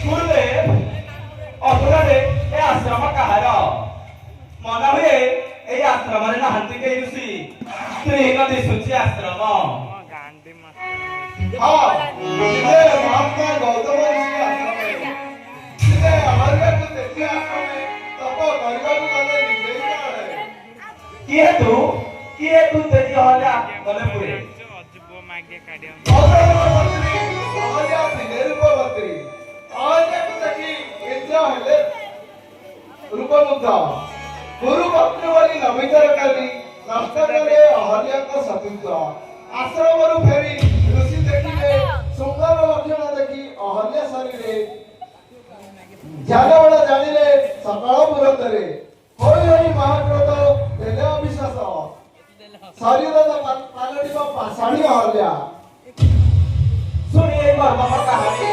गुरुदेव ଅଧରାରେ ଏ ଆଶ୍ରମ କାହାର ମନେ ହୁଏ ଏଇ ଆଶ୍ରମରେ ନାହାନ୍ତି କେହି ଋଷି ସ୍ତ୍ରୀହୀନ ଦିଶୁଛି ଆଶ୍ରମ हाँ इसे महात्मा गौतम ऋषि आश्रम है इसे हमारे को देखिए आश्रम है तब परिवार को गले निकले ही है किए तू तेरी हल्या गले पुरे गौतम मंत्री हमारे दिने रूप मंत्री आज को देखी इच्छा है रूप मुद्दा गुरु पत्नी वाली नमितर कली नष्ट करे अहल्या का सतीत्व आश्रम रु फेरी ऋषि देखिले सुंदर लक्षण देखी अहल्या शरीरे ध्यान बड़ा जानिले सकाळ मुहूर्तरे होई होई महाव्रत देले अविश्वास शरीर पालटी पाषाणी अहल्या सुनिए मर्म कहानी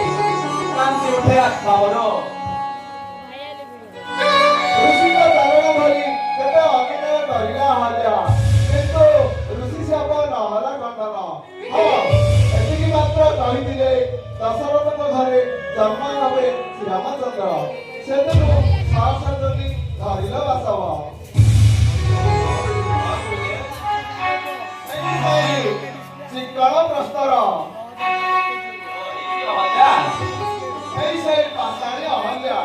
कांति उठे आत्मावरो ऋषि का धारण भरी केते अभिनय करिला अहल्या किंतु ऋषि से अपन अहला खंडन हाँ एतिकी मात्र कहिदिले दशरथଙ୍କ ଘରେ ଜନ୍ମ ହେବେ ଶ୍ରୀରାମଚନ୍ଦ୍ର ସେଦିନ ସାହସୀ ଧରିଲ ବାସବ ଚିକଣ ପ୍ରସ୍ତର ଏଇ ସେଇ ପାଷାଣୀ ଅହଲ୍ୟା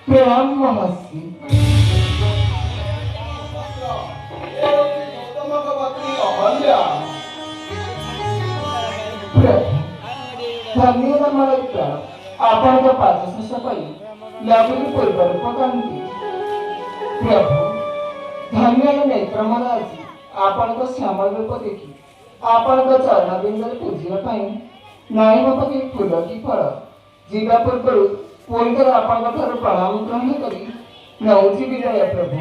प्रणाम महर्षि गौतम पत्नी अहल्या धन्यवाद मलिका आपणଙ୍କ ପାଦ ଶେଷ କରି ଲାଗୁନି ପୂର୍ବରୁ ପକାନ୍ତି ପ୍ରଭୁ ଧନ୍ୟ ନେତ୍ର ମୋର ଆଜି ଆପଣଙ୍କ ଶ୍ୟାମଳ ରୂପ ଦେଖି ଆପଣଙ୍କ ଚରଣ ବିନ୍ଦୁରେ ପୂଜିବା ପାଇଁ ନାଇଁ ମୋ ପାଖେ ଫୁଲ କି ଫଳ ଯିବା ପୂର୍ବରୁ ପୁଣି ଥରେ ଆପଣଙ୍କ ଠାରୁ ପ୍ରଣାମ ଗ୍ରହଣ କରି ନେଉଛି ବିଦାୟ ପ୍ରଭୁ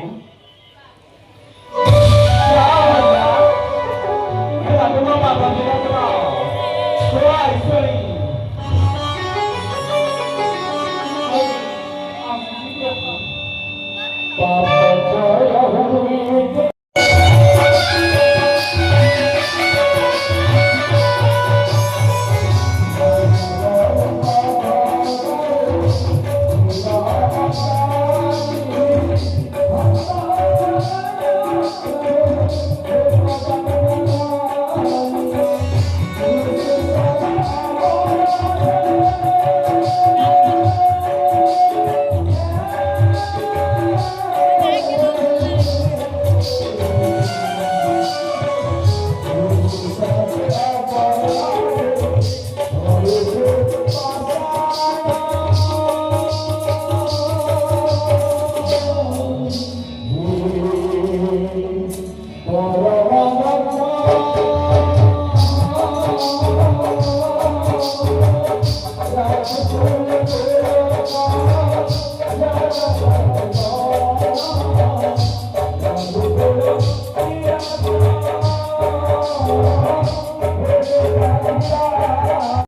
ବାବା